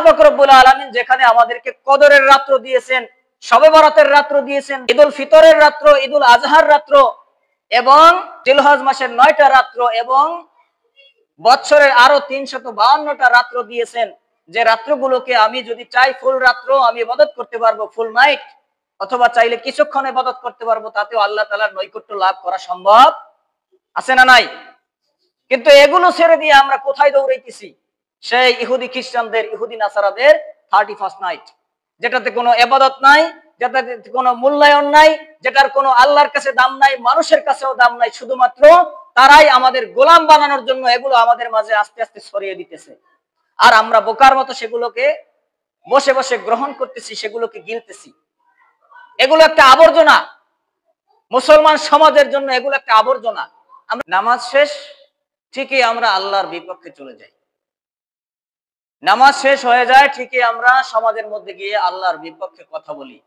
পাক রব্বুল আলামিন যেখানে আমাদেরকে কদরের রাত্র দিয়েছেন, শবে বরাতের রাত্র দিয়েছেন, ঈদুল ফিতরের রাত্র, ঈদুল আজহার রাত্র এবং জিলহজ মাসের 9টা রাত্র এবং বছরের আরো 352টা রাত্র দিয়েছেন, যে রাত্রগুলোকে আমি যদি চাই ফুল রাত্র আমি ইবাদত করতে পারবো, ফুল নাইট, অথবা চাইলে কিছুক্ষণ ইবাদত করতে পারবো, তাতেও আল্লাহ তাআলার নৈকট্য লাভ করা সম্ভব আছে না নাই? কিন্তু এগুলো ছেড়ে দিয়ে আমরা কোথায় দৌড়াইতেছি? সেই ইহুদি খ্রিস্টানদের, ইহুদি নাসারাদের 31st নাইট, যেটাতে কোনো ইবাদত নাই, যেটাতে কোনো মূল্যায়ন নাই, যেটার কোনো আল্লাহর কাছে দাম নাই, মানুষের কাছেও দাম নাই, শুধুমাত্র তারাই আমাদের গোলাম বানানোর জন্য এগুলো আমাদের মাঝে আস্তে আস্তে ছড়িয়ে দিতেছে। আর আমরা বোকার মতো সেগুলোকে বসে বসে গ্রহণ করতেছি, সেগুলোকে গিলতেছি। এগুলো একটা আবর্জনা, মুসলমান সমাজের জন্য এগুলো একটা আবর্জনা। আমরা নামাজ শেষ ঠিকই আমরা আল্লাহর বিপক্ষে চলে যাই, নামাজ শেষ হয়ে যায় ঠিকই আমরা সমাজের মধ্যে গিয়ে আল্লাহর বিপক্ষে কথা বলি,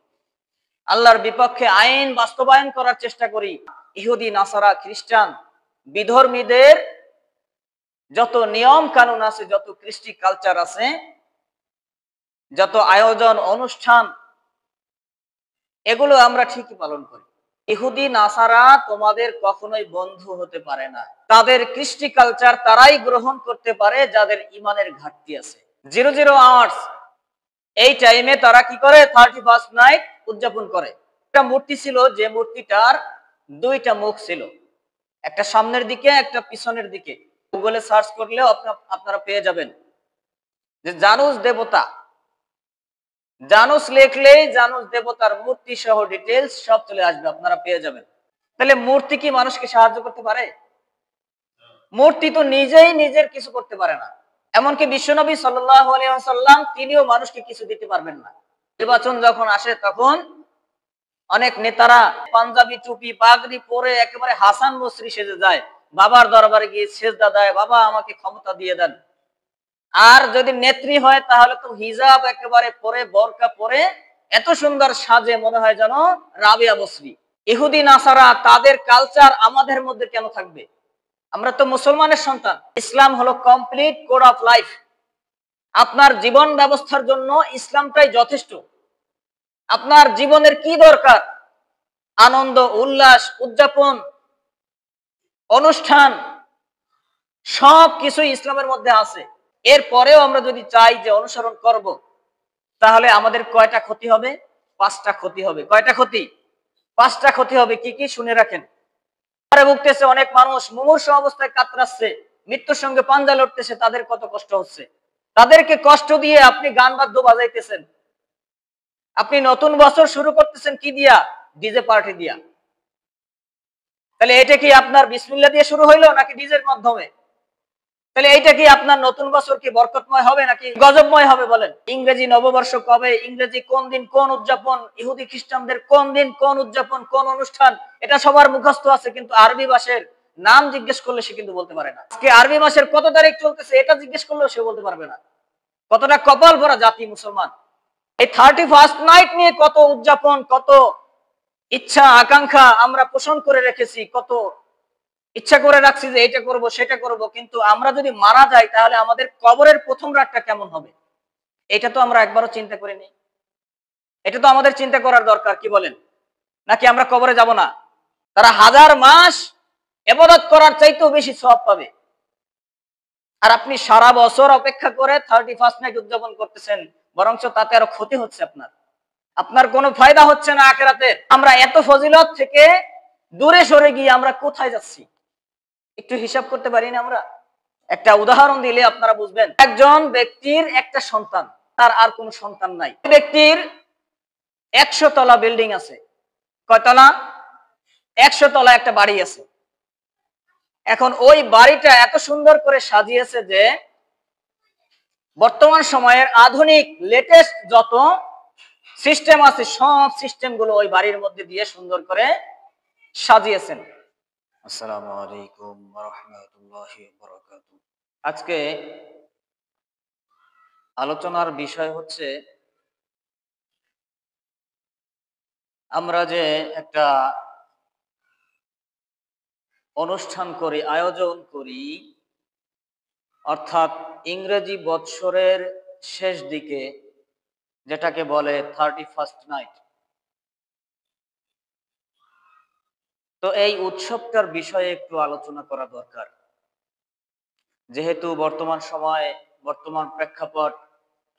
আল্লাহর বিপক্ষে আইন বাস্তবায়ন করার চেষ্টা করি। ইহুদি, নাসারা, খ্রিস্টান, বিধর্মীদের যত নিয়ম কানুন আছে, যত কৃষ্টি কালচার আছে, যত আয়োজন অনুষ্ঠান, এগুলো আমরা ঠিকই পালন করি। ইহুদি নাসারা তোমাদের কখনোই বন্ধু হতে পারে না। তাদের কৃষ্টি কালচার তারাই গ্রহণ করতে পারে যাদের ইমানের ঘাটতি আছে। 00 আওয়ার্স এই টাইমে তারা কি করে? 31st নাইট উদযাপন করে। একটা মূর্তি ছিল, যে মূর্তিটার 2টা মুখ ছিল, একটা সামনের দিকে, একটা পিছনের দিকে। গুগলে সার্চ করলে আপনারা পেয়ে যাবেন যে জানুস দেবতা, জানুস লিখলেই জানুস দেবতার মূর্তি সহ ডিটেইলস সব চলে আসবে, আপনারা পেয়ে যাবেন। তাহলে মূর্তি কি মানুষকে সাহায্য করতে পারে? মূর্তি তো নিজেই নিজের কিছু করতে পারে না। এমনকি বিশ্বনবী সাল্লাল্লাহু আলাইহি ওয়াসাল্লাম তিনিও মানুষকে কিছু দিতে পারবেন না। নির্বাচন যখন আসে তখন অনেক নেতারা পাঞ্জাবি টুপি পাগড়ি পরে একেবারে হাসান বসরি সেজে যায়, বাবার দরবারে গিয়ে সেজদা দেয়, বাবা আমাকে ক্ষমতা দিয়ে দেন। আর যদি নেত্রী হয় তাহলে তো হিজাব একেবারে পরে, বোরকা পরে, এত সুন্দর সাজে, মনে হয় যেন রাবিয়া বসরি। ইহুদি নাসারা তাদের কালচার আমাদের মধ্যে কেন থাকবে? আমরা তো মুসলমানের সন্তান। ইসলাম হলো কমপ্লিট কোড অফ লাইফ। আপনার জীবন ব্যবস্থার জন্য ইসলামটাই যথেষ্ট। আপনার জীবনের কি দরকার? আনন্দ, উল্লাস, উদযাপন, অনুষ্ঠান, সব কিছু ইসলামের মধ্যে আছে। এরপরেও আমরা যদি চাই যে অনুসরণ করব, তাহলে আমাদের কয়টা ক্ষতি হবে? 5টা ক্ষতি হবে। কয়টা ক্ষতি? 5টা ক্ষতি হবে। কি কি শুনে রাখেন। ভুগতেছে অনেক মানুষ, মুমূর্ষু অবস্থায় কাতরাচ্ছে, মৃত্যুর সঙ্গে পাঞ্জা লড়তেছে, তাদের কত কষ্ট হচ্ছে। তাদেরকে কষ্ট দিয়ে আপনি গান বাদ্য বাজাইতেছেন। আপনি নতুন বছর শুরু করতেছেন কি দিয়া? ডিজে পার্টি দিয়া। তাহলে এটা কি আপনার বিসমিল্লাহ দিয়ে শুরু হইলো নাকি ডিজের মাধ্যমে? তাহলে এইটা কি আপনার নতুন বছর কি বরকতময় হবে নাকি গজবময় হবে? বলেন। ইংরেজি নববর্ষ কবে, ইংরেজি কোন দিন, কোন উদযাপন, ইহুদি খ্রিস্টানদের কোন দিন, কোন উদযাপন, কোন অনুষ্ঠান, এটা সবার মুখস্থ আছে, কিন্তু আরবি মাসের নাম জিজ্ঞেস করলে সে কিন্তু বলতে পারে না। আজকে আরবি মাসের কত তারিখ চলতেছে এটা জিজ্ঞেস করলেও সে বলতে পারবে না। কতটা কপাল ভরা জাতি মুসলমান। এই 31st নাইট নিয়ে কত উদযাপন, কত ইচ্ছা আকাঙ্ক্ষা আমরা পোষণ করে রেখেছি, কত ইচ্ছা করে রাখছি যে এটা করব সেটা করব, কিন্তু আমরা যদি মারা যাই তাহলে আমাদের কবরের প্রথম রাতটা কেমন হবে? এটা তো আমরা একবারও চিন্তা করিনি। এটা তো আমাদের চিন্তা করার দরকার, কি বলেন? নাকি আমরা কবরে যাব না? তারা 1000 মাস ইবাদত করার চাইতেও বেশি সওয়াব পাবে, আর আপনি সারা বছর অপেক্ষা করে 31st নাইট উদযাপন করতেছেন, বরঞ্চ তাতে আরো ক্ষতি হচ্ছে। আপনার কোনো ফায়দা হচ্ছে না আখিরাতে। আমরা এত ফজিলত থেকে দূরে সরে গিয়ে আমরা কোথায় যাচ্ছি একটু হিসাব করতে পারি না আমরা? একটা উদাহরণ দিলে আপনারা বুঝবেন। একজন ব্যক্তির একটা সন্তান, তার আর কোনো সন্তান নাই। ব্যক্তির 100 তলা বিল্ডিং আছে। কয় তলা? 100 তলা একটা বাড়ি আছে। এখন ওই বাড়িটা এত সুন্দর করে সাজিয়েছে যে বর্তমান সময়ের আধুনিক লেটেস্ট যত সিস্টেম আছে সব সিস্টেম গুলো ওই বাড়ির মধ্যে দিয়ে সুন্দর করে সাজিয়েছেন। আসসালামু আলাইকুম ওয়া রাহমাতুল্লাহি ওয়া বারাকাতুহু। আজকে আলোচনার বিষয় হচ্ছে আমরা যে একটা অনুষ্ঠান করি, আয়োজন করি, অর্থাৎ ইংরেজি বৎসরের শেষ দিকে, যেটাকে বলে 31st নাইট। তো এই উৎসবটার বিষয়ে একটু আলোচনা করা দরকার, যেহেতু বর্তমান সময়ে বর্তমান প্রেক্ষাপট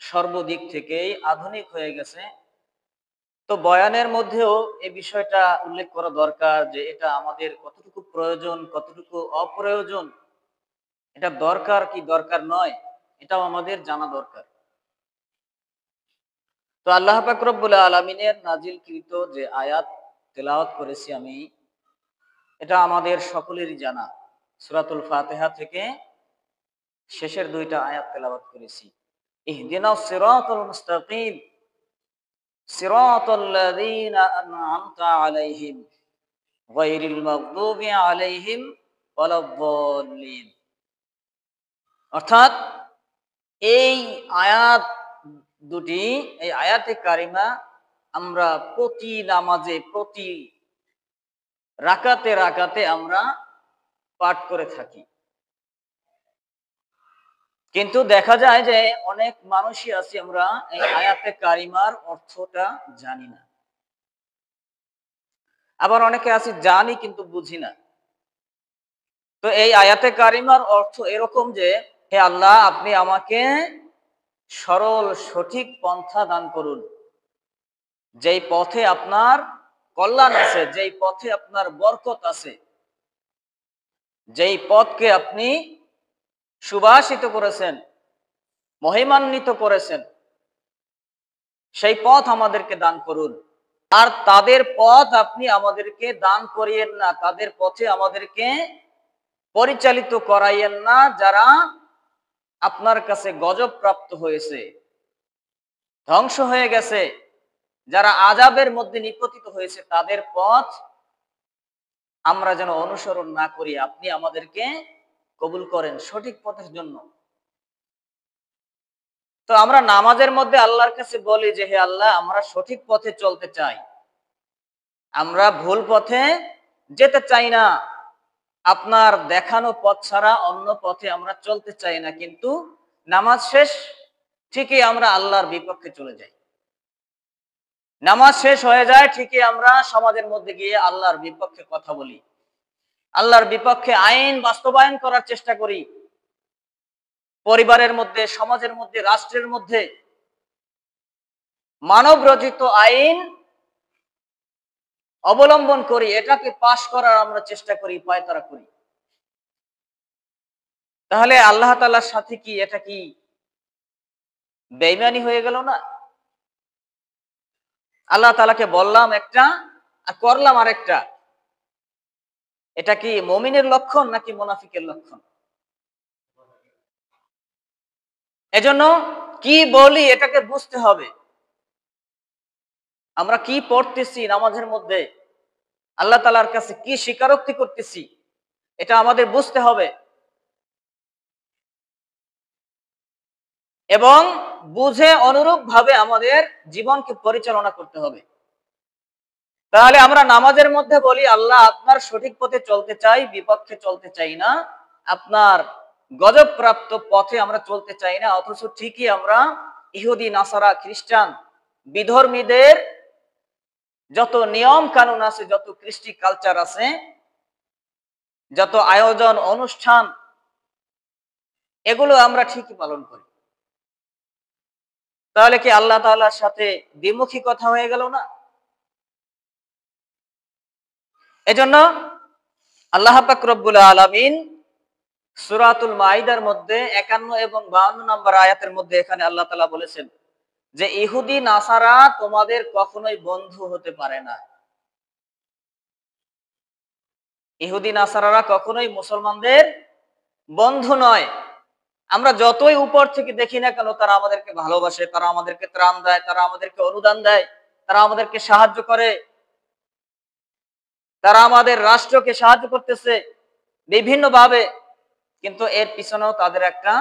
সর্বদিক থেকেই আধুনিক হয়ে গেছে। তো বয়ানের মধ্যেও এই বিষয়টা উল্লেখ করা দরকার যে এটা আমাদের কতটুকু প্রয়োজন, কতটুকু অপ্রয়োজন, এটা দরকার কি দরকার নয়, এটাও আমাদের জানা দরকার। তো আল্লাহ পাক রব্বুল আলামিনের নাজিলকৃত যে আয়াত তেলাওয়াত করেছি আমি, এটা আমাদের সকলেরই জানা। সূরাতুল ফাতিহা থেকে শেষের দুইটা আয়াত তেলাওয়াত করেছি। ইহদিনাস সিরাতাল মুস্তাকিম সিরাতাল লাযীনা আন'আমতা আলাইহিম গায়রিল মাগদুবি আলাইহিম ওয়ালাদ-দাল্লিন। অর্থাৎ এই আয়াত দুটি, এই আয়াতে কারিমা আমরা প্রতি নামাজে, প্রতি রাকাতে রাকাতে আমরা পাঠ করে থাকি। কিন্তু দেখা যায় যে অনেক মানুষই আছি আমরা এই আয়াতে কারিমার অর্থটা জানি না। আবার অনেকে আছি জানি কিন্তু বুঝি না। তো এই আয়াতে কারিমার অর্থ এরকম যে, হে আল্লাহ, আপনি আমাকে সরল সঠিক পন্থা দান করুন, যেই পথে আপনার কল্যাণ আছে, যেই পথে আপনার বরকত আছে, যেই পথকে আপনি সুভাষিত করেছেন, মহিমান্বিত করেছেন, সেই পথ আমাদেরকে দান করুন। আর তাদের পথ আপনি আমাদেরকে দান করিয়েন না, তাদের পথে আমাদেরকে পরিচালিত করাইয়েন না, যারা আপনার কাছে গজব প্রাপ্ত হয়েছে, ধ্বংস হয়ে গেছে, যারা আযাবের মধ্যে নিপতিত হয়েছে, তাদের পথ আমরা যেন অনুসরণ না করি। আপনি আমাদেরকে কবুল করেন সঠিক পথের জন্য। তো আমরা নামাজের মধ্যে আল্লাহর কাছে বলি যে, হে আল্লাহ, আমরা সঠিক পথে চলতে চাই, আমরা ভুল পথে যেতে চাই না, আপনার দেখানো পথ ছাড়া অন্য পথে আমরা চলতে চাই না। কিন্তু নামাজ শেষ ঠিকই আমরা আল্লাহর বিপক্ষে চলে যাই। নামাজ শেষ হয়ে যায় ঠিকই আমরা সমাজের মধ্যে গিয়ে আল্লাহর বিপক্ষে কথা বলি, আল্লাহর বিপক্ষে আইন বাস্তবায়ন করার চেষ্টা করি। পরিবারের মধ্যে, সমাজের মধ্যে, রাষ্ট্রের মধ্যে মানব রচিত আইন অবলম্বন করি, এটাকে পাশ করার আমরা চেষ্টা করি, পায়তারা করি। তাহলে আল্লাহ তাআলার সাথে কি এটা কি বেঈমানি হয়ে গেল না? আল্লাহ তাআলাকে বললাম একটা আর করলাম আরেকটা, এটা কি মুমিনের লক্ষণ নাকি মুনাফিকের লক্ষণ? এজন্য কি বলি এটাকে বুঝতে হবে। আমরা কি পড়তেছি নামাজের মধ্যে, আল্লাহ তাআলার কাছে কি স্বীকারোক্তি করতেছি, এটা আমাদের বুঝতে হবে এবং বুঝে অনুরূপ ভাবে আমাদের জীবনকে পরিচালনা করতে হবে। তাহলে আমরা নামাজের মধ্যে বলি, আল্লাহ, আপনার সঠিক পথে চলতে চাই, বিপক্ষে চলতে চাই না, আপনার গজব প্রাপ্ত পথে আমরা চলতে চাই না। অথচ ঠিকই আমরা ইহুদি, নাসারা, খ্রিস্টান, বিধর্মীদের যত নিয়ম কানুন আছে, যত কৃষ্টি কালচার আছে, যত আয়োজন অনুষ্ঠান, এগুলো আমরা ঠিকই পালন করি। তাহলে কি আল্লাহ তাআলার সাথে দ্বিমুখী কথা হয়ে গেল না? এজন্য আল্লাহ পাক রব্বুল আলামিন সূরাতুল মাইদার মধ্যে 51 এবং 52 নম্বর আয়াতের মধ্যে এখানে আল্লাহ তাআলা বলেছেন যে, ইহুদি নাসারা তোমাদের কখনোই বন্ধু হতে পারে না। ইহুদি নাসারারা কখনোই মুসলমানদের বন্ধু নয়। আমরা যতই উপর থেকে দেখি না কেন, তারা আমাদেরকে ভালোবাসে, তারা আমাদেরকে ত্রাণ দেয়, তারা আমাদেরকে অনুদান দেয়, তারা আমাদেরকে সাহায্য করে, তারা আমাদের রাষ্ট্রকে সাহায্য করতেছে বিভিন্ন ভাবে। কিন্তু এর পিছনেও তাদের একটা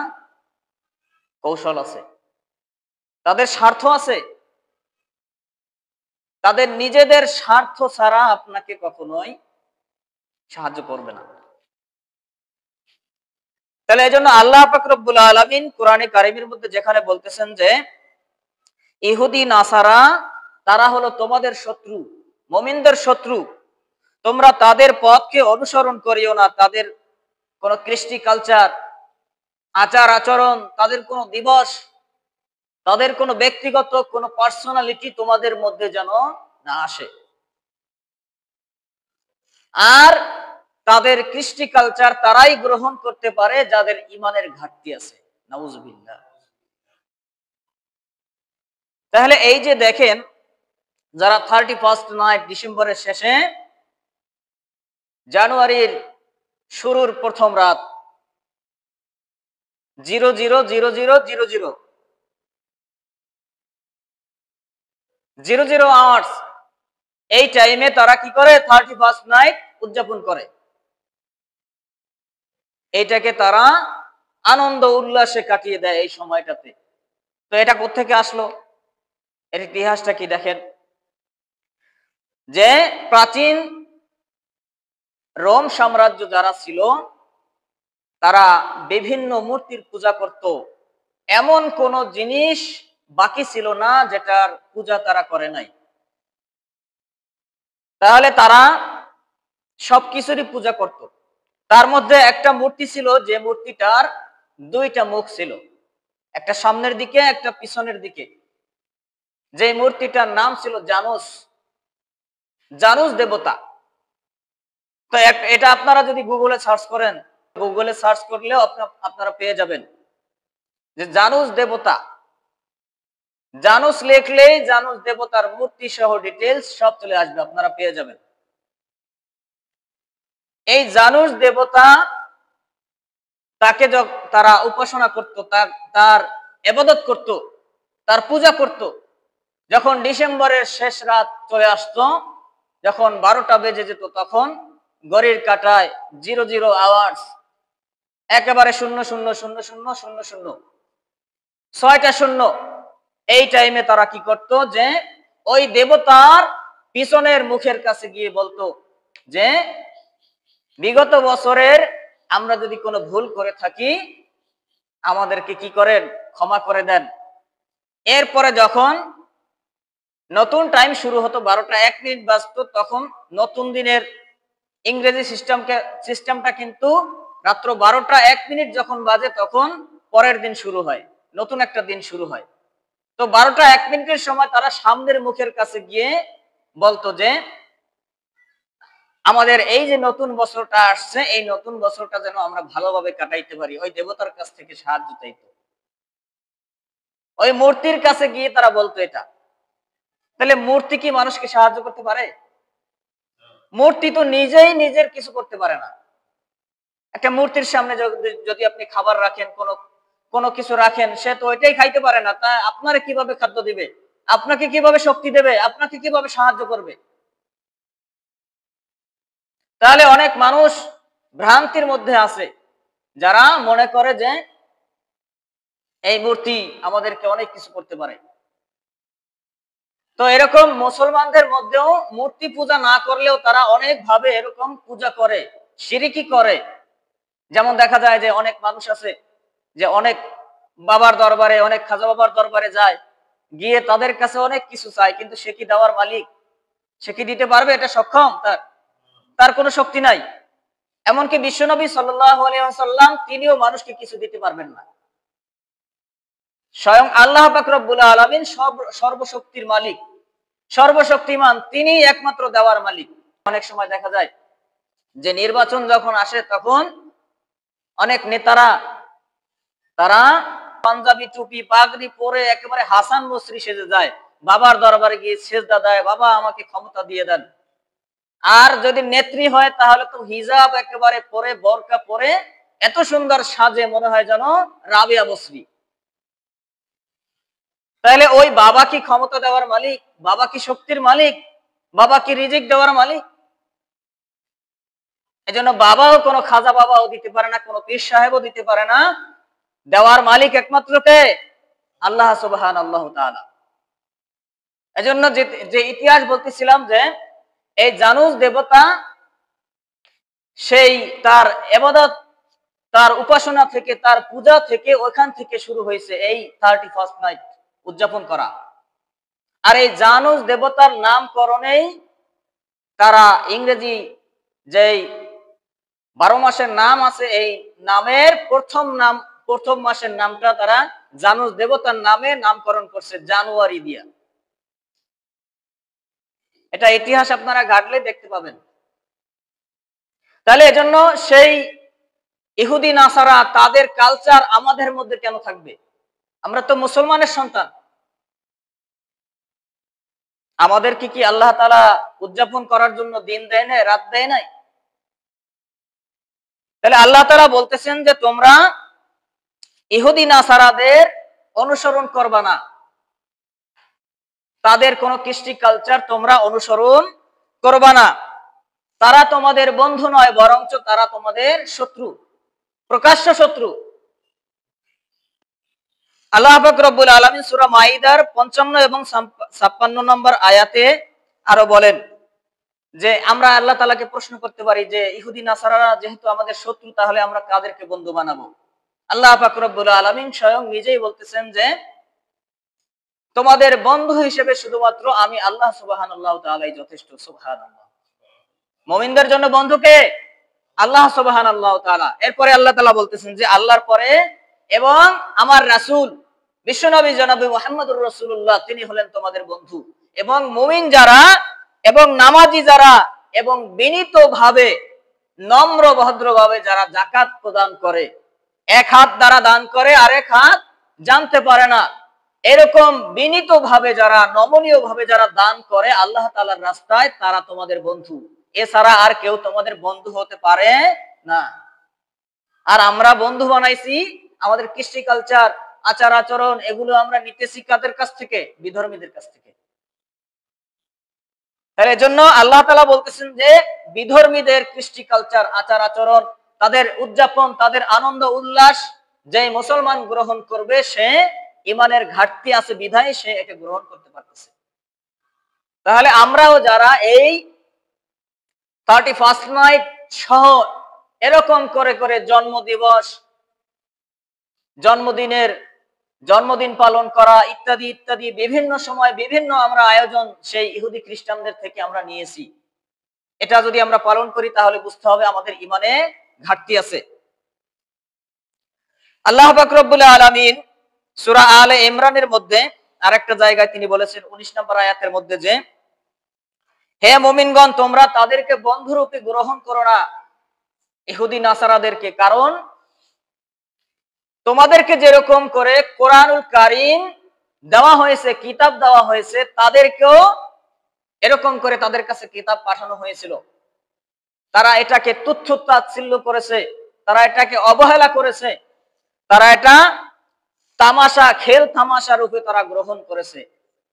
কৌশল আছে, তাদের স্বার্থ আছে। তাদের নিজেদের স্বার্থ ছাড়া আপনাকে কখনোই সাহায্য করবে না। তাহলে এই জন্য আল্লাহ পাক রব্বুল আলামিন কোরআনে কারিমের মধ্যে যেখানে বলতেছেন যে ইহুদি নাসারা তারা হলো তোমাদের শত্রু, মুমিনদের শত্রু, তোমরা তাদের পথকে অনুসরণ করিও না, তাদের কোন কৃষ্টি কালচার, আচার আচরণ, তাদের কোন দিবস, তাদের কোন ব্যক্তিগত কোন পার্সোনালিটি তোমাদের মধ্যে যেন না আসে। আর তাদের কৃষ্টি কালচার তারাই গ্রহণ করতে পারে যাদের ইমানের ঘাটতি আছে। নাউজুবিল্লাহ। তাহলে এই যে দেখেন, যারা 31st নাইট, ডিসেম্বরের শেষে, জানুয়ারির শুরুর প্রথম রাত 000000 আওয়ার্স, এই টাইমে তারা কি করে 31st নাইট উদযাপন করে। এইটাকে তারা আনন্দ উল্লাসে কাটিয়ে দেয় এই সময়টাতে। তো এটা কোত্থেকে আসলো? এর ইতিহাসটা কি দেখেন, যে প্রাচীন রোম সাম্রাজ্য যারা ছিল তারা বিভিন্ন মূর্তির পূজা করত। এমন কোন জিনিস বাকি ছিল না যেটার পূজা তারা করে নাই। তাহলে তারা সবকিছুরই পূজা করত। তার মধ্যে একটা মূর্তি ছিল যে মূর্তিটার দুইটা মুখ ছিল, একটা সামনের দিকে একটা পিছনের দিকে। যে মূর্তিটার নাম ছিল জানুস, জানুস দেবতা। তো এটা আপনারা যদি গুগলে সার্চ করেন, গুগলে সার্চ করলেও আপনারা পেয়ে যাবেন যে জানুস দেবতা। জানুস লিখলেই জানুস দেবতার মূর্তি সহ ডিটেলস সব চলে আসবে, আপনারা পেয়ে যাবেন। এই জানুস দেবতা, তাকে তারা উপাসনা করত, তার ইবাদত করত, তার পূজা করত। যখন ডিসেম্বরের শেষ রাত চলে আসতো, যখন 12টা বেজে যেত, তখন ঘড়ির কাঁটায় 00 আওয়ার্স, একেবারে 000000, 6টা শূন্য, এই টাইমে তারা কি করত, যে ওই দেবতার পিছনের মুখের কাছে গিয়ে বলতো যে বিগত বছরের আমরা যদি কোনো ভুল করে থাকি আমাদেরকে কি করেন, ক্ষমা করে দেন। এরপরে যখন নতুন টাইম শুরু হতো, 12টা 1 মিনিট বাজতো, তখন নতুন দিনের ইংরেজি সিস্টেমটা কিন্তু রাত্র 12টা 1 মিনিট যখন বাজে তখন পরের দিন শুরু হয়, নতুন একটা দিন শুরু হয়। তো 12টা 1 মিনিটের সময় তারা সামনের মুখের কাছে গিয়ে বলতো যে আমাদের এই যে নতুন বছরটা আসছে, এই নতুন বছরটা যেন আমরা ভালোভাবে কাটাইতে পারি, ওই দেবতার কাছ থেকে সাহায্য চাইতো। ওই মূর্তির কাছে গিয়ে তারা বলতো এটা। তাহলে মূর্তি কি মানুষকে সাহায্য করতে পারে? মূর্তি তো নিজেই নিজের কিছু করতে পারে না। একটা মূর্তির সামনে যদি আপনি খাবার রাখেন, কোনো কিছু রাখেন, সে তো ওইটাই খাইতে পারে না। তা আপনারে কিভাবে খাদ্য দিবে? আপনাকে কিভাবে শক্তি দেবে? আপনাকে কিভাবে সাহায্য করবে? তাহলে অনেক মানুষ ভ্রান্তির মধ্যে আছে, যারা মনে করে যে এই মূর্তি আমাদেরকে অনেক কিছু করতে পারে। তো এরকম মুসলমানদের মধ্যেও মূর্তি পূজা না করলেও তারা অনেক ভাবে এরকম পূজা করে, শিরকি করে। যেমন দেখা যায় যে অনেক মানুষ আছে যে অনেক বাবার দরবারে, অনেক খাজা বাবার দরবারে যায়, গিয়ে তাদের কাছে অনেক কিছু চায়, কিন্তু সে কি দেওয়ার মালিক? সে কি দিতে পারবে? এটা সক্ষম? তার কোনো শক্তি নাই। এমনকি বিশ্বনবী সাল্লাল্লাহু আলাইহি ওয়াসাল্লাম তিনিও মানুষকে কিছু দিতে পারবেন না। স্বয়ং আল্লাহ পাক রব্বুল আলামিন সর্বশক্তির মালিক, সর্বশক্তিমান, তিনি একমাত্র দেওয়ার মালিক। অনেক সময় দেখা যায় যে নির্বাচন যখন আসে তখন অনেক নেতারা তারা পাঞ্জাবি টুপি পাগড়ি পরে একেবারে হাসান বসরি সেজে যায়, বাবার দরবারে গিয়ে সেজদা দেয়, বাবা আমাকে ক্ষমতা দিয়ে দেন। আর যদি নেত্রী হয় তাহলে তো হিজাব একেবারে পরে, বোরকা পরে, এত সুন্দর সাজে, মনে হয় যেন রাবিয়া বসরি। তাহলে ওই বাবা কি ক্ষমতা দেওয়ার মালিক? বাবা কি শক্তির মালিক? বাবা কি রিজিক দেওয়ার মালিক? এজন্য বাবাও কোনো খাজা বাবাও দিতে পারে না, কোনো পীর সাহেবও দিতে পারে না। দেওয়ার মালিক একমাত্র কে? আল্লাহ সুবহানাহু ওয়া তাআলা। এজন্য যে ইতিহাস বলতেছিলাম যে এই জানুস দেবতা, সেই তার ইবাদত তার উপাসনা থেকে, তার পূজা থেকে, ওখান থেকে শুরু হয়েছে এই 31st নাইট উদযাপন করা। আর এই জানুস দেবতার নামকরণেই তারা ইংরেজি যেই 12 মাসের নাম আছে, এই নামের প্রথম মাসের নামটা তারা জানুস দেবতার নামে নামকরণ করছে, জানুয়ারি দিয়া। এটা ইতিহাস আপনারা ঘাটলে দেখতে পাবেন। তাহলে এজন্য সেই ইহুদি নাসারা তাদের কালচার আমাদের মধ্যে কেন থাকবে? আমরা তো মুসলমানের সন্তান। আমাদের কি আল্লাহ তাআলা উদযাপন করার জন্য দিন দেয় নাই, রাত দেয় নাই? তাহলে আল্লাহ তাআলা বলতেছেন যে তোমরা ইহুদি নাসারাদের অনুসরণ করবা না, তাদের কোন কৃষ্টি কালচার তোমরা অনুসরণ করবা না। তারা তোমাদের বন্ধু নয়, বরঞ্চ তারা তোমাদের শত্রু, প্রকাশ্য শত্রু। আল্লাহ পাক রব্বুল আলামিন সূরা মাইদার 55 এবং 56 নম্বর আয়াতে আরো বলেন যে আমরা আল্লাহ তাআলাকে প্রশ্ন করতে পারি যে ইহুদি নাসারারা যেহেতু আমাদের শত্রু, তাহলে আমরা কাদেরকে বন্ধু বানাবো? আল্লাহ পাক রব্বুল আলামিন স্বয়ং নিজেই বলতেছেন যে তোমাদের বন্ধু হিসেবে শুধুমাত্র আমি আল্লাহ সুবহানাল্লাহু তাআলাই যথেষ্ট। সুবহানাল্লাহ। মুমিনদের জন্য বন্ধু কে? আল্লাহ সুবহানাল্লাহু তাআলা। এরপরে আল্লাহ তাআলা বলতেছেন যে আল্লাহর পরে এবং আমার রাসূল বিশ্বনবী জনাবে মুহাম্মদুর রাসূলুল্লাহ তিনি হলেন তোমাদের বন্ধু। এবং মুমিন যারা এবং নামাজি যারা এবং বিনীতভাবে নম্র ভদ্রভাবে যারা যাকাত প্রদান করে, এক হাত দ্বারা দান করে আরেক হাত জানতে পারে না, এরকম বিনীতভাবে যারা, নমনীয় ভাবে যারা দান করে আল্লাহ তাআলার রাস্তায়, তারা তোমাদের বন্ধু। এছাড়া আর কেউ তোমাদের বন্ধু হতে পারে না। আর আমরা বন্ধু বানাইছি আমাদের কৃষ্টি কালচার, আচার আচরণ, এগুলো আমরা নিতেছি কাদের কাছ থেকে? বিধর্মীদের কাছ থেকে। তাহলে এজন্য আল্লাহ তাআলা বলতেছেন যে বিধর্মীদের কৃষ্টি কালচার, আচার আচরণ, তাদের উদযাপন, তাদের আনন্দ উল্লাস যে মুসলমান গ্রহণ করবে, সে ইমানের ঘাটতি আছে বিধায় সে একে গ্রহণ করতে পারতেছে। তাহলে আমরাও যারা এই 31st নাইট সহ এরকম করে করে জন্মদিবস, জন্মদিন পালন করা ইত্যাদি ইত্যাদি বিভিন্ন সময় বিভিন্ন আমরা আয়োজন সেই ইহুদি খ্রিস্টানদের থেকে আমরা নিয়েছি, এটা যদি আমরা পালন করি তাহলে বুঝতে হবে আমাদের ইমানে ঘাটতি আছে। আল্লাহ পাক রব্বুল আলামিন সূরা আলে ইমরানের মধ্যে আরেকটা জায়গায় তিনি বলেছেন 19 নম্বর আয়াতের মধ্যে যে হে মুমিনগণ, তোমরা তাদেরকে বন্ধুরূপে গ্রহণ করো না, ইহুদি নাসারাদেরকে। কারণ তোমাদেরকে যেরকম করে কোরআনুল কারীম দেওয়া হয়েছে, কিতাব দেওয়া হয়েছে, তাদেরকেও এরকম করে তাদের কাছে কিতাব পাঠানো হয়েছিল। তারা এটাকে তুচ্ছ তাচ্ছিল্য করেছে, তারা এটাকে অবহেলা করেছে, তারা এটা তামাশা, খেল তামাশা রূপে তারা গ্রহণ করেছে।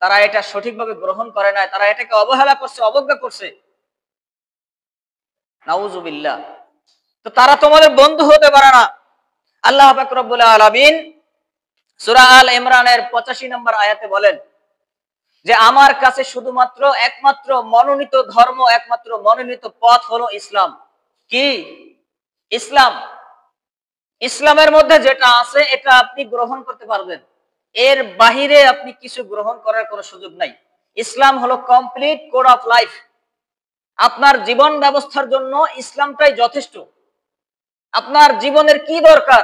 তারা এটা সঠিকভাবে গ্রহণ করে নাই, তারা এটাকে অবহেলা করছে, অবজ্ঞা করছে। নাউজুবিল্লাহ। তো তারা তোমাদের বন্ধু হতে পারে না। আল্লাহ পাক রব্বুল আলামিন সূরা আল ইমরানের 85 নম্বর আয়াতে বলেন যে আমার কাছে শুধুমাত্র একমাত্র মনোনীত ধর্ম, একমাত্র মনোনীত পথ হলো ইসলাম। কি? ইসলাম। ইসলামের মধ্যে যেটা আছে এটা আপনি গ্রহণ করতে পারবেন, এর বাহিরে আপনি কিছু গ্রহণ করার কোনো সুযোগ নাই। ইসলাম হলো কমপ্লিট কোড অফ লাইফ। আপনার জীবন ব্যবস্থার জন্য ইসলামটাই যথেষ্ট। আপনার জীবনের কি দরকার?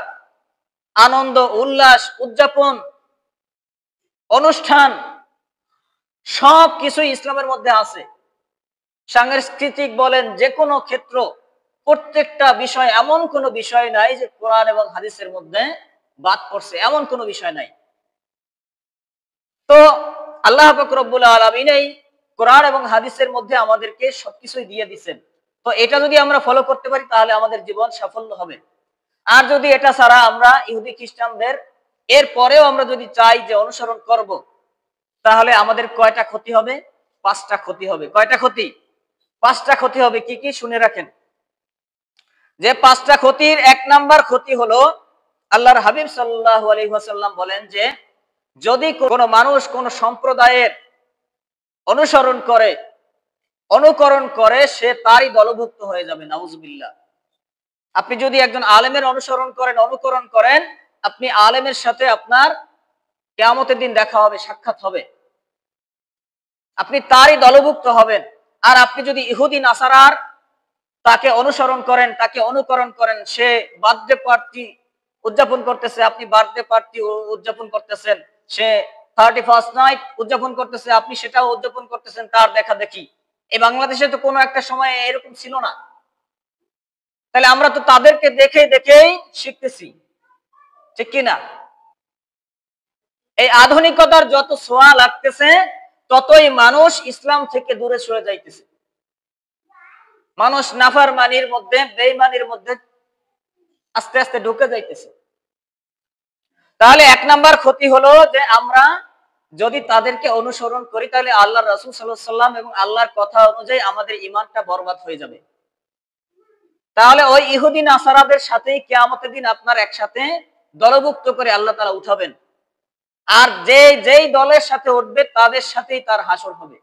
আনন্দ, উল্লাস, উদযাপন, অনুষ্ঠান, সব কিছু ইসলামের মধ্যে আছে। সাংস্কৃতিক বলেন, যে কোনো ক্ষেত্র, প্রত্যেকটা বিষয়, এমন কোনো বিষয় নাই যে কোরআন এবং হাদিসের মধ্যে বাদ পড়ছে, এমন কোনো বিষয় নাই। তো আল্লাহ পাক রব্বুল আলামিন এই কোরআন এবং হাদিসের মধ্যে আমাদেরকে সবকিছুই দিয়ে দিচ্ছেন। তো এটা যদি আমরা ফলো করতে পারি তাহলে আমাদের জীবন সাফল্য হবে। আর যদি এটা ছাড়া আমরা ইহুদি খ্রিস্টানদের এর পরেও আমরা যদি চাই যে অনুসরণ করব, তাহলে আমাদের কয়টা ক্ষতি হবে? 5টা ক্ষতি হবে। কয়টা ক্ষতি? 5টা ক্ষতি হবে। কি কি শুনে রাখেন। যে 5টা ক্ষতির 1 নাম্বার ক্ষতি হলো, আল্লাহর হাবিব সাল্লাল্লাহু আলাইহি ওয়াসাল্লাম বলেন যে যদি কোনো মানুষ কোন সম্প্রদায়ের অনুসরণ করে, অনুকরণ করে, সে তারই দলভুক্ত হয়ে যাবে। নাউজুবিল্লাহ। আপনি যদি একজন আলেমের অনুসরণ করেন, অনুকরণ করেন, আপনি আলেমের সাথে আপনার কিয়ামতের দিন দেখা হবে, সাক্ষাৎ হবে, আপনি তারই দলভুক্ত হবেন। আর আপনি যদি ইহুদি নাসারার তাকে অনুসরণ করেন, তাকে অনুকরণ করেন, সে বার্থডে পার্টি উদযাপন করতেছে, আপনি বার্থডে পার্টি উদযাপন করতেছেন, সে 31st নাইট উদযাপন করতেছে, আপনি সেটাও উদযাপন করতেছেন, তার দেখা দেখি। এই বাংলাদেশে তো কোনো একটা সময় এরকম ছিল না। তাহলে আমরা তো তাদেরকে দেখে দেখেই শিখতেছি, ঠিক কিনা? এই আধুনিকতার যত ছোঁয়া লাগতেছে, ততই মানুষ ইসলাম থেকে দূরে সরে যাইতেছে। মানুষ নাফরমানির মধ্যে, বেঈমানির মধ্যে আস্তে আস্তে ঢুকে যাইতেছে। তাহলে এক নাম্বার ক্ষতি হলো যে আমরা যদি তাদেরকে অনুসরণ করি, তাহলে আল্লাহ রাসূল সাল্লাল্লাহু আলাইহি ওয়াসাল্লাম এবং আল্লাহর কথা অনুযায়ী আমাদের ঈমানটা বরবাদ হয়ে যাবে। তাহলে ওই ইহুদি নাসারাদের সাথেই কিয়ামতের দিন আপনার একসাথে দলভুক্ত করে আল্লাহ তাআলা উঠাবেন। আর যেই দলের সাথে উঠবে তাদের সাথেই তার হাসর হবে।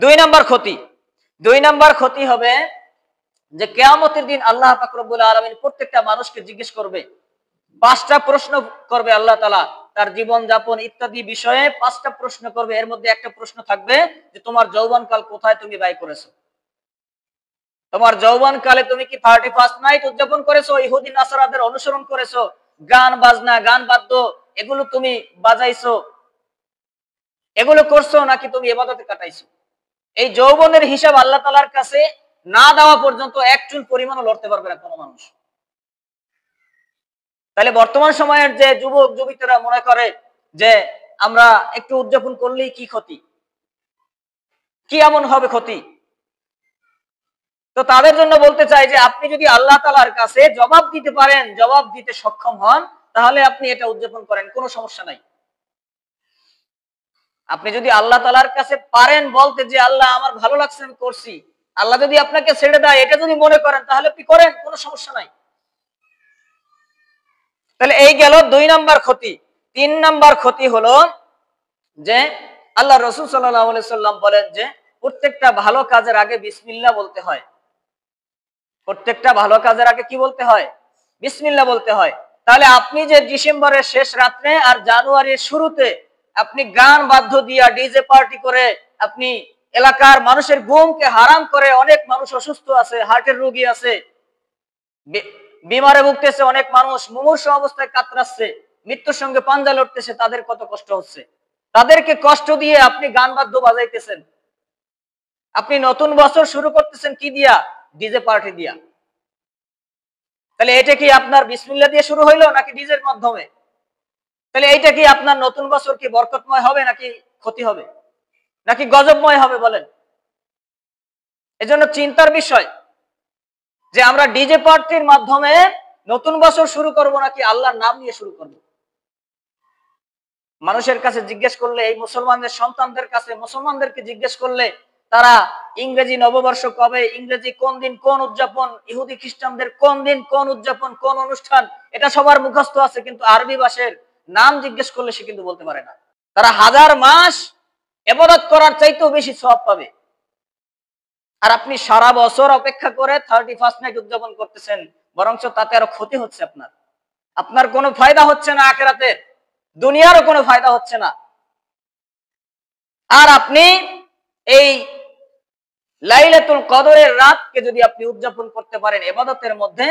দুই নাম্বার ক্ষতি হবে যে কিয়ামতের দিন আল্লাহ পাক রব্বুল আলামিন প্রত্যেকটা মানুষকে জিজ্ঞেস করবে, 5টা প্রশ্ন করবে আল্লাহ তাআলা তার জীবন যাপন ইত্যাদি বিষয়ে 5টা প্রশ্ন করবে। এর মধ্যে একটা প্রশ্ন থাকবে যে তোমার যৌবনকাল কোথায় তুমি ব্যয় করেছো? তোমার যৌবনকালে তুমি কি 31st নাইট উদযাপন করেছো, ইহুদি নাসারাদের অনুসরণ করেছো, গান বাজনা, গান বাদ্য এগুলো তুমি বাজাইছো, এগুলো করছো, নাকি তুমি ইবাদতে কাটাইছো? এই যৌবনের হিসাব আল্লাহ তাআলার কাছে না দেওয়া পর্যন্ত এক চুল পরিমাণও লড়তে পারবে না কোনো মানুষ। তাহলে বর্তমান সময়ের যে যুবক যুবতীরা মনে করে যে আমরা একটু উদযাপন করলেই কি ক্ষতি, কি এমন হবে ক্ষতি? তো তাদের জন্য বলতে চাই যে আপনি যদি আল্লাহ তাআলার কাছে জবাব দিতে পারেন, জবাব দিতে সক্ষম হন, তাহলে আপনি এটা উদযাপন করেন, কোনো সমস্যা নাই। আপনি যদি আল্লাহ তাআলার কাছে পারেন বলতে যে আল্লাহ আমার ভালো লাগছে আমি করছি, আল্লাহ যদি আপনাকে ছেড়ে দেয় এটা যদি মনে করেন, তাহলে আপনি করেন, কোনো সমস্যা নাই। তাহলে এই গেল 2 নাম্বার ক্ষতি। 3 নাম্বার ক্ষতি হলো যে আল্লাহ রাসূল সাল্লাল্লাহু আলাইহি সাল্লাম বলেন যে প্রত্যেকটা ভালো কাজের আগে বিসমিল্লাহ বলতে হয়। প্রত্যেকটা ভালো কাজের আগে কি বলতে হয়? বিসমিল্লাহ বলতে হয়। তাহলে আপনি যে ডিসেম্বরের শেষ রাত্রে আর জানুয়ারির শুরুতে আপনি গান বাদ্য দিয়া ডিজে পার্টি করে আপনি এলাকার মানুষের ঘুমকে হারাম করে, অনেক মানুষ অসুস্থ আছে, হার্টের রোগী আছে, বিমারে ভুগতেছে, অনেক মানুষ মুমূর্ষু অবস্থায় কাতরাচ্ছে, মৃত্যুর সঙ্গে পাঞ্জা লড়তেছে, তাদের কত কষ্ট হচ্ছে, তাদেরকে কষ্ট দিয়ে আপনি গান বাদ্য বাজাইতেছেন। আপনি নতুন বছর শুরু করতেছেন কি দিয়া? ডিজে পার্টি দিয়া। তাহলে এটা কি আপনার বিসমিল্লাহ দিয়ে শুরু হইলো নাকি ডিজের মাধ্যমে? তাহলে এইটা কি আপনার নতুন বছর কি বরকতময় হবে নাকি ক্ষতি হবে, নাকি গজবময় হবে বলেন? এজন্য চিন্তার বিষয় যে আমরা ডিজে পার্টির মাধ্যমে নতুন বছর শুরু করব নাকি আল্লাহর নাম নিয়ে শুরু করব। মানুষের কাছে জিজ্ঞেস করলে, এই মুসলমানদের সন্তানদের কাছে মুসলমানদেরকে জিজ্ঞেস করলে তারা ইংরেজি নববর্ষ কবে, ইংরেজি কোন দিন কোন উদযাপন, ইহুদি খ্রিস্টানদের কোন দিন কোন উদযাপন, কোন অনুষ্ঠান, এটা সবার মুখস্থ আছে, কিন্তু আরবি ভাষার নাম জিজ্ঞেস করলে সে কিন্তু বলতে পারে না। তারা 1000 মাস ইবাদত করার চাইতেও বেশি সওয়াব পাবে। আর আপনি সারা বছর অপেক্ষা করে 31st নাইট উদযাপন করতেছেন, বরঞ্চ তাতে আরো ক্ষতি হচ্ছে। আপনার কোনো ফায়দা হচ্ছে না, আখিরাতে দুনিয়ারও কোনো ফায়দা হচ্ছে না। আর আপনি এই লাইলাতুল কদরের রাতকে যদি আপনি উদযাপন করতে পারেন ইবাদতের মধ্যে,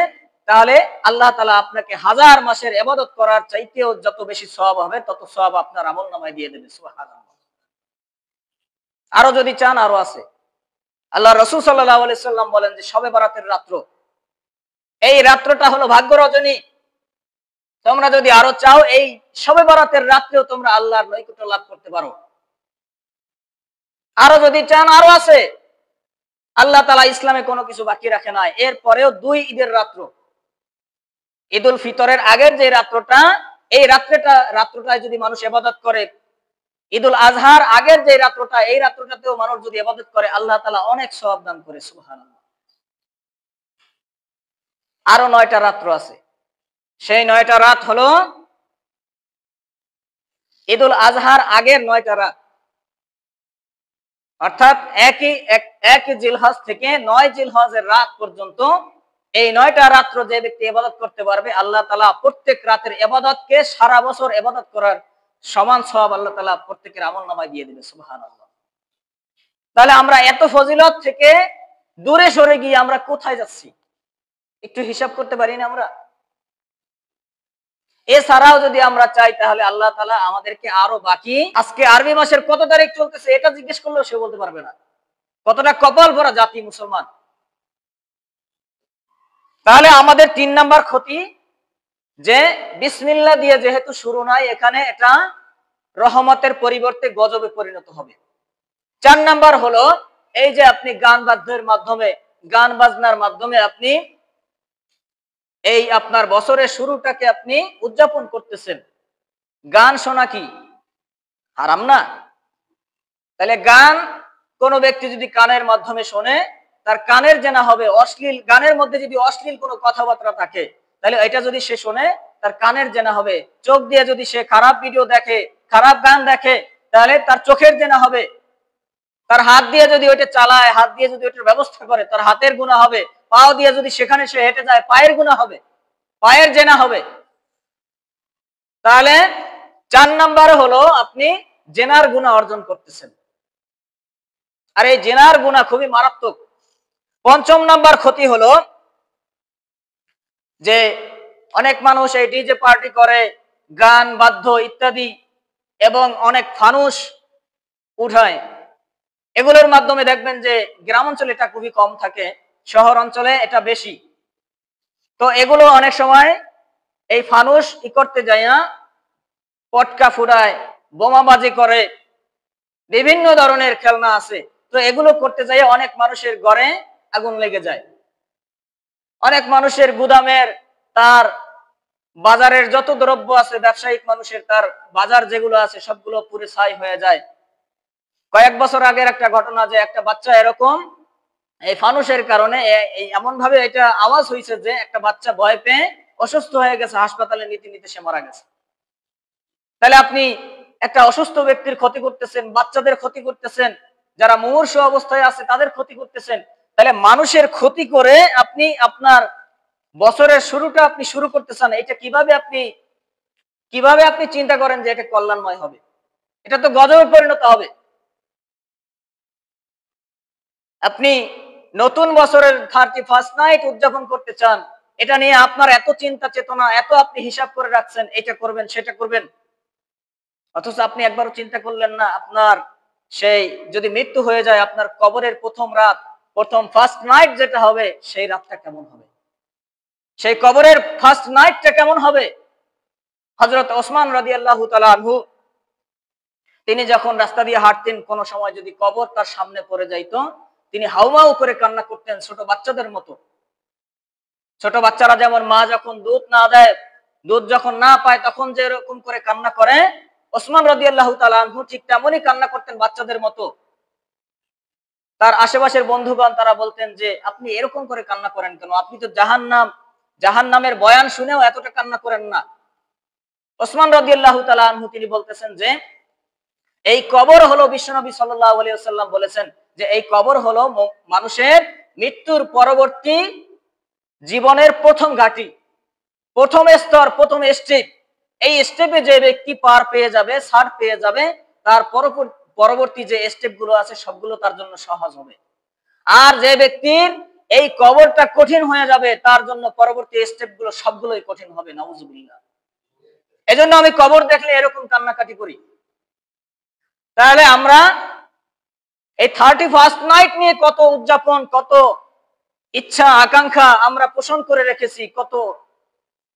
তাহলে আল্লাহ তাআলা আপনাকে 1000 মাসের ইবাদত করার চাইতেও যত বেশি সওয়াব হবে, তত সওয়াব আপনার আমলনামায় দিয়ে দেবে। সুবহানাল্লাহ। আরো যদি চান আরো আছে। আল্লাহ রাসূল সাল্লাল্লাহু আলাইহি সাল্লাম বলেন যে শবে বরাতের রাত্র, এই রাত্রটা হলো ভাগ্য রজনী। তোমরা যদি আরো চাও, এই শবে বরাতের রাত্রেও তোমরা আল্লাহর নৈকট্য লাভ করতে পারো। আরো যদি চান আরো আছে। আল্লাহ তাআলা ইসলামে কোনো কিছু বাকি রাখে নাই। এরপরেও 2 ঈদের রাত্র, ঈদুল ফিতরের আগের যে রাত্রটা, এই রাত্রটায় যদি মানুষ ইবাদত করে, ঈদুল আজহার আগের যে রাত্রটা, এই রাত্রটাতেও মানুষ যদি ইবাদত করে, আল্লাহ তাআলা অনেক সওয়াব দান করে। সুবহানাল্লাহ। আরো 9টা রাত্র আছে। সেই 9টা রাত হলো ঈদুল আজহার আগের 9টা রাত, অর্থাৎ একই জিলহজ থেকে 9 জিলহজের রাত পর্যন্ত এই 9টা রাত্র যে ব্যক্তি ইবাদত করতে পারবে, আল্লাহ তাআলা প্রত্যেক রাতের ইবাদতকে সারা বছর ইবাদত করার সমান সওয়াব আল্লাহ তাআলা প্রত্যেকের আমলনামায় দিয়ে দিবে। সুবহানাল্লাহ। তাহলে আমরা এত ফজিলত থেকে দূরে সরে গিয়ে আমরা কোথায় যাচ্ছি একটু হিসাব করতে পারি না আমরা? এছাড়াও যদি আমরা চাই তাহলে আল্লাহ তাআলা আমাদেরকে আরো বাকি, আজকে আরবি মাসের কত তারিখ চলতেছে এটা জিজ্ঞেস করলেও সে বলতে পারবে না। কতটা কপাল ভরা জাতি মুসলমান। তাহলে আমাদের 3 নাম্বার ক্ষতি যে বিসমিল্লাহ দিয়ে যেহেতু শুরু নাই, এখানে এটা রহমতের পরিবর্তে গজবে পরিণত হবে। 4 নাম্বার হলো এই যে আপনি গান বাদ্যের মাধ্যমে, গান বাজনার মাধ্যমে আপনি এই আপনার বছরের শুরুটাকে আপনি উদযাপন করতেছেন। গান শোনা কি হারাম না? তাহলে গান কোন ব্যক্তি যদি কানের মাধ্যমে শোনে, তার কানের জেনা হবে অশ্লীল, গানের মধ্যে যদি অশ্লীল কোনো কথাবার্তা থাকে তাহলে এটা যদি সে শোনে তার কানের জেনা হবে। চোখ দিয়ে যদি সে খারাপ ভিডিও দেখে, খারাপ গান দেখে, তাহলে তার চোখের জেনা হবে। তার হাত দিয়ে যদি ওইটা চালায়, হাত দিয়ে যদি ওইটার ব্যবস্থা করে, তার হাতের গুনাহ হবে। পাও দিয়ে যদি সেখানে সে হেঁটে যায়, পায়ের গুনাহ হবে, পায়ের জেনা হবে। তাহলে 4 নাম্বার হলো আপনি জেনার গুনাহ অর্জন করতেছেন, আর এই জেনার গুনাহ খুবই মারাত্মক। 5 নাম্বার ক্ষতি হলো যে অনেক মানুষ এই ডিজে পার্টি করে, গান বাদ্য ইত্যাদি, এবং অনেক ফানুস উঠায়। এগুলোর মাধ্যমে দেখবেন যে গ্রাম অঞ্চলে এটা খুবই কম থাকে, শহর অঞ্চলে এটা বেশি। তো এগুলো অনেক সময় এই ফানুস করতে যায় না, পটকা ফুটায়, বোমাবাজি করে, বিভিন্ন ধরনের খেলনা আছে। তো এগুলো করতে যাই অনেক মানুষের ঘরে আগুন লেগে যায়, অনেক মানুষের গুদামের, তার বাজারের যত দ্রব্য আছে, ব্যবসায়িক মানুষের তার বাজার যেগুলো আছে সবগুলো পুরো ছাই হয়ে যায়। কয়েক বছর আগের একটা ঘটনা যে একটা বাচ্চা এরকম এই ফানুসের কারণে এমন ভাবে এটা আওয়াজ হয়েছে যে একটা বাচ্চা ভয় পেয়ে অসুস্থ হয়ে গেছে, হাসপাতালে নিতে নিতে সে মারা গেছে। তাহলে আপনি একটা অসুস্থ ব্যক্তির ক্ষতি করতেছেন, বাচ্চাদের ক্ষতি করতেছেন, যারা মুমূর্ষ অবস্থায় আছে তাদের ক্ষতি করতেছেন। তাহলে মানুষের ক্ষতি করে আপনি আপনার বছরের শুরুটা আপনি শুরু করতেছেন, এটা কিভাবে আপনি চিন্তা করেন যে এটা কল্যাণময় হবে? এটা তো গজবে পরিণত হবে। আপনি নতুন বছরের 31st নাইট উদযাপন করতে চান, এটা নিয়ে আপনার এত চিন্তা চেতনা, এত আপনি হিসাব করে রাখছেন, এটা করবেন সেটা করবেন, অথচ আপনি একবারও চিন্তা করলেন না আপনার সেই যদি মৃত্যু হয়ে যায়, আপনার কবরের প্রথম রাত, প্রথম ফার্স্ট নাইট যেটা হবে, সেই রাতটা কেমন হবে, সেই কবরের ফার্স্ট নাইটটা কেমন হবে? হযরত ওসমান রাদিয়াল্লাহু তাআলা আনহু তিনি যখন রাস্তা দিয়ে হাঁটতেন, কোন সময় যদি কবর তার সামনে পড়ে যাইতো, তিনি হাউমাউ করে কান্না করতেন ছোট বাচ্চাদের মতো। ছোট বাচ্চারা যেমন মা যখন দুধ না দেয়, দুধ যখন না পায় তখন যে এরকম করে কান্না করে, ওসমান রাদিয়াল্লাহু তাআলা আনহু ঠিক তেমনই কান্না করতেন বাচ্চাদের মতো। তার আশেপাশের বন্ধুগণ তারা বলতেন যে আপনি এরকম করে কান্না করেন কেন? আপনি তো জাহান্নামের বয়ান শুনেও এতটা কান্না করেন না। ওসমান রাদিয়াল্লাহু তাআলা আনহু তিনি বলতেছেন যে এই কবর হলো, বিশ্বনবী সাল্লাল্লাহু আলাইহি ওয়াসাল্লাম বলেছেন যে এই কবর হলো মানুষের মৃত্যুর পরবর্তী জীবনের প্রথম ঘাঁটি, প্রথম স্তর, প্রথম স্টেপ। এই স্টেপে যে ব্যক্তি পার পেয়ে যাবে, ছাড় পেয়ে যাবে, তার পরবর্তী যে স্টেপ গুলো আছে সবগুলো তার জন্য সহজ হবে। আর যে ব্যক্তির এই কবরটা কঠিন হয়ে যাবে, তার জন্য পরবর্তী স্টেপ গুলো সবগুলোই কঠিন হবে। নাউজুবিল্লাহ। এজন্য আমি কবর দেখলে এরকম কান্নাকাটি করি। তাহলে আমরা এই 31st নাইট নিয়ে কত উদযাপন, কত ইচ্ছা আকাঙ্ক্ষা আমরা পোষণ করে রেখেছি, কত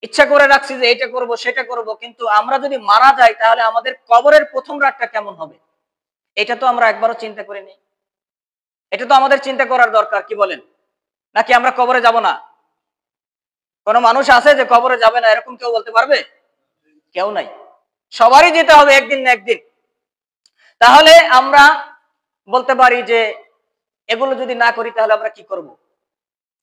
ইচ্ছা করে রাখছি যে এটা করব সেটা করব, কিন্তু আমরা যদি মারা যাই তাহলে আমাদের কবরের প্রথম রাতটা কেমন হবে এটা তো আমরা একবারও চিন্তা করিনি। এটা তো আমাদের চিন্তা করার দরকার, কি বলেন? নাকি আমরা কবরে যাব না? কোন মানুষ আছে যে কবরে যাবে না এরকম কেউ বলতে পারবে? কেউ নাই, সবারই যেতে হবে একদিন না একদিন। তাহলে আমরা বলতে পারি যে এগুলো যদি না করি তাহলে আমরা কি করব?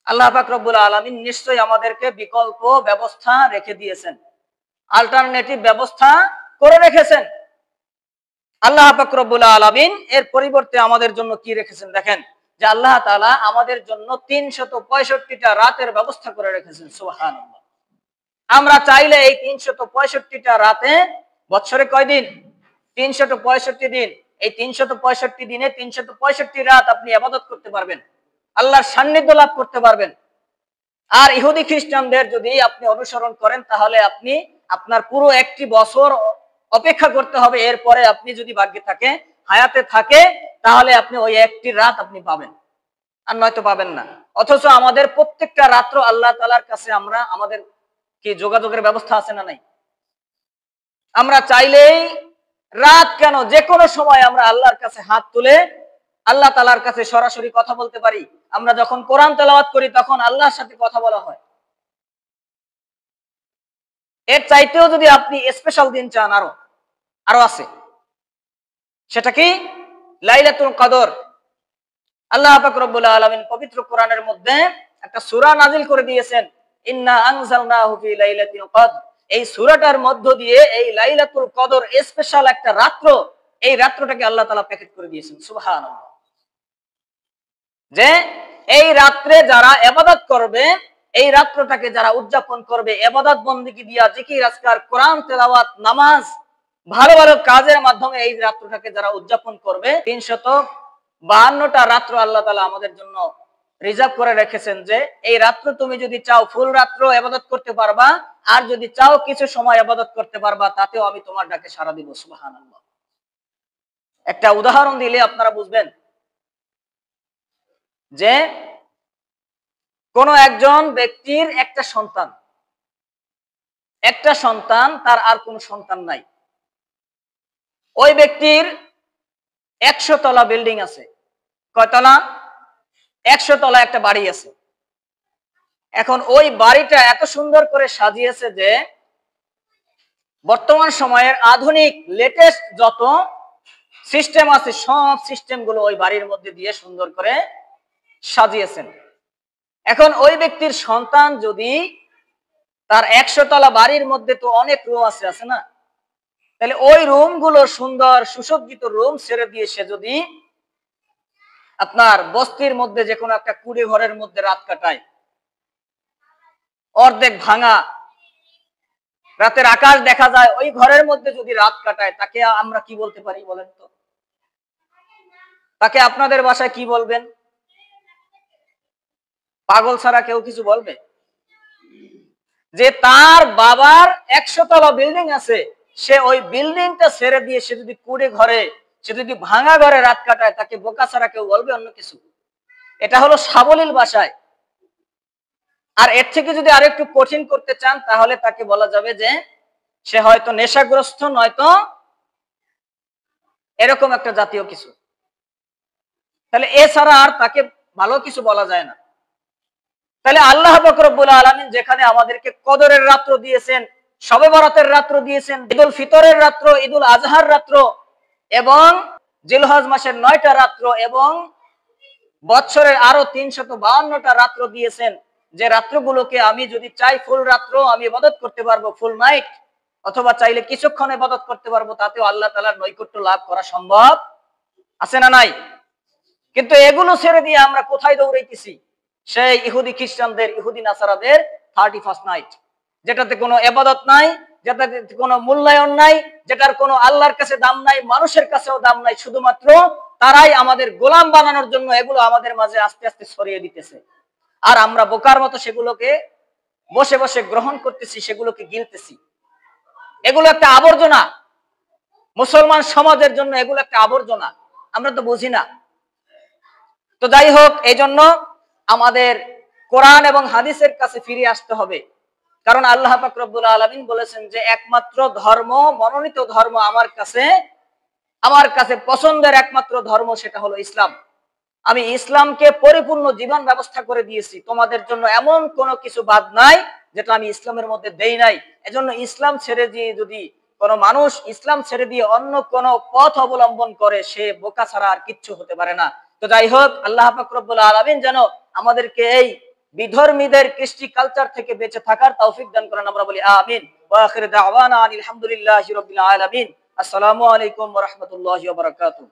আল্লাহ পাক রব্বুল আলামিন নিশ্চয়ই আমাদেরকে বিকল্প ব্যবস্থা রেখে দিয়েছেন, অল্টারনেটিভ ব্যবস্থা করে রেখেছেন। আল্লাহ পাক রব্বুল আলামিন এর পরিবর্তে আমাদের জন্য কি রেখেছেন দেখেন। যে আল্লাহ তাআলা আমাদের জন্য 365টা রাতের ব্যবস্থা করে রেখেছেন। সুবহানাল্লাহ। আমরা চাইলে এই 365টা রাতে, বছরে কয় দিন? 365 দিন। এই 365 দিনে 365 রাত আপনি ইবাদত করতে পারবেন, আল্লাহর সান্নিধ্য লাভ করতে পারবেন। আর ইহুদি খ্রিস্টানদের যদি আপনি অনুসরণ করেন তাহলে আপনি আপনার পুরো একটি বছর অপেক্ষা করতে হবে। এরপরে আপনি যদি ভাগ্যে থাকে, হায়াতে থাকে, তাহলে আপনি ওই একটি রাত আপনি পাবেন, আর নয়তো পাবেন না। অথচ আমাদের প্রত্যেকটা রাত্র আল্লাহ তাআলার কাছে আমরা আমাদের কি যোগাযোগের ব্যবস্থা আছে না নাই? আমরা চাইলেই রাত কেন, যে কোনো সময় আমরা আল্লাহর কাছে হাত তুলে আল্লাহ তাআলার কাছে সরাসরি কথা বলতে পারি। আমরা যখন কোরআন তেলাওয়াত করি তখন আল্লাহর সাথে কথা বলা হয়। এর চাইতেও যদি আপনি স্পেশাল দিন চান, আরো আছে। সেটা কি? লাইলাতুল কদর। আল্লাহ পাক রব্বুল আলামিন পবিত্র কোরআনের মধ্যে একটা সূরা নাজিল করে দিয়েছেন, ইন্না আনজালনাহু ফি লাইলাতিল কদর। এই সূরাটার মধ্য দিয়ে এই লাইলাতুল কদর স্পেশাল একটা রাত্র, এই রাত্রটাকে আল্লাহ তাআলা প্যাকেট করে দিয়েছেন। সুবহানাল্লাহ। যে এই রাত্রে যারা ইবাদত করবে, এই রাত্রটাকে যারা উদযাপন করবে ইবাদত বندگی দিয়া, জিকির আজকার, কোরআন তেলাওয়াত, নামাজ, ভালো ভালো কাজের মাধ্যমে এই রাত্রটাকে যারা উদযাপন করবে, 352টা রাত্র আল্লাহ তাআলা আমাদের জন্য রিজার্ভ করে রেখেছেন। যে এই রাত্র তুমি যদি চাও ফুল রাত্র ইবাদত করতে পারবা, আর যদি চাও কিছু সময় ইবাদত করতে পারবা, তাতেও আমি তোমার ডাকে সাড়া দিব। সুবহানাল্লাহ। একটা উদাহরণ দিলে আপনারা বুঝবেন যে কোন একজন ব্যক্তির একটা সন্তান, তার আর কোনো সন্তান নাই। ওই ব্যক্তির 100 তলা বিল্ডিং আছে। কয়তলা? 100 তলা একটা বাড়ি আছে। এখন ওই বাড়িটা এত সুন্দর করে সাজিয়েছে যে বর্তমান সময়ের আধুনিক লেটেস্ট যত সিস্টেম আছে সব সিস্টেম গুলো ওই বাড়ির মধ্যে দিয়ে সুন্দর করে সাজিয়েছেন। এখন ওই ব্যক্তির সন্তান যদি তার 100 তলা বাড়ির মধ্যে তো অনেক রুম আছে না? তাহলে ওই রুম গুলো সুন্দর সুসজ্জিত রুম ছেড়ে দিয়ে সে যদি আপনার বস্তির মধ্যে যে কোনো একটা কুড়ে ঘরের মধ্যে রাত কাটায়, অর্ধেক ভাঙা, রাতের আকাশ দেখা যায়, ওই ঘরের মধ্যে যদি রাত কাটায়, তাকে আমরা কি বলতে পারি বলেন তো? তাকে আপনাদের ভাষায় কি বলবেন? পাগল ছাড়া কেউ কিছু বলবে? যে তার বাবার 100 তলা বিল্ডিং আছে, সে ওই বিল্ডিংটা ছেড়ে দিয়ে সে যদি কুড়ে ঘরে, সে যদি ভাঙা ঘরে রাত কাটায়, তাকে বোকা ছাড়া কেউ বলবে অন্য কিছু? এটা হলো সাবলীল ভাষায়। আর এর থেকে যদি আরেকটু কঠিন করতে চান, তাহলে তাকে বলা যাবে যে সে হয়তো নেশাগ্রস্ত, নয়তো এরকম একটা জাতীয় কিছু। তাহলে এছাড়া আর তাকে ভালো কিছু বলা যায় না। তাহলে আল্লাহ পাক রব্বুল আলামিন যেখানে আমাদেরকে কদরের রাত্র দিয়েছেন, শবে বরাতের রাত্র দিয়েছেন, ঈদুল ফিতরের রাত্র, ঈদুল আজহার রাত্র, এবং জিলহজ মাসের 9টা রাত্র, এবং বছরের আরো 352টা রাত্র দিয়েছেন, যে রাত্রগুলোকে আমি যদি চাই ফুল রাত্র আমি ইবাদত করতে পারবো, ফুল নাইট, অথবা চাইলে কিছুক্ষণ ইবাদত করতে পারবো, তাতেও আল্লাহ তাআলার নৈকট্য লাভ করা সম্ভব আছে না নাই? কিন্তু এগুলো ছেড়ে দিয়ে আমরা কোথায় দৌড়াইতেছি? সেই ইহুদি খ্রিস্টানদের, ইহুদি নাসারাদের 31st নাইট, যেটাতে কোনো ইবাদত নাই, যেটাতে কোনো মূল্যায়ন নাই, যেটার কোনো আল্লাহর কাছে দাম নাই, মানুষের কাছেও দাম নাই। শুধুমাত্র তারাই আমাদের গোলাম বানানোর জন্য এগুলো আমাদের মাঝে আস্তে আস্তে ছড়িয়ে দিতেছে, আর আমরা বোকার মতো সেগুলোকে বসে বসে গ্রহণ করতেছি, সেগুলোকে গিলতেছি। এগুলো একটা আবর্জনা, মুসলমান সমাজের জন্য এগুলো একটা আবর্জনা, আমরা তো বুঝি না। তো যাই হোক, এই জন্য আমাদের কোরআন এবং হাদিসের কাছে ফিরে আসতে হবে। কারণ আল্লাহ পাক রব্বুল আলামিন বলেছেন যে একমাত্র ধর্ম, মনোনীত ধর্ম আমার কাছে পছন্দের একমাত্র ধর্ম, সেটা হলো ইসলাম। আমি ইসলামকে পরিপূর্ণ জীবন ব্যবস্থা করে দিয়েছি, তোমাদের জন্য এমন কোনো কিছু বাদ নাই যেটা আমি ইসলামের মধ্যে দেই নাই। এজন্য ইসলাম ছেড়ে দিয়ে যদি কোনো মানুষ ইসলাম ছেড়ে দিয়ে অন্য কোনো পথ অবলম্বন করে, সে বোকা ছাড়া আর কিচ্ছু হতে পারে না। তো যাই হোক, আল্লাহ পাক রব্বুল আলামিন যেন আমাদেরকে এই বিধর্মীদের কৃষ্টি কালচার থেকে বেঁচে থাকার তৌফিক দান করেন, আমরা বলি আমিন। ওয়া আখিরু দাওয়ানা আলহামদুলিল্লাহি রাব্বিল আলামিন। আসসালামু আলাইকুম ওয়া রাহমাতুল্লাহি ওয়া বারাকাতুহু।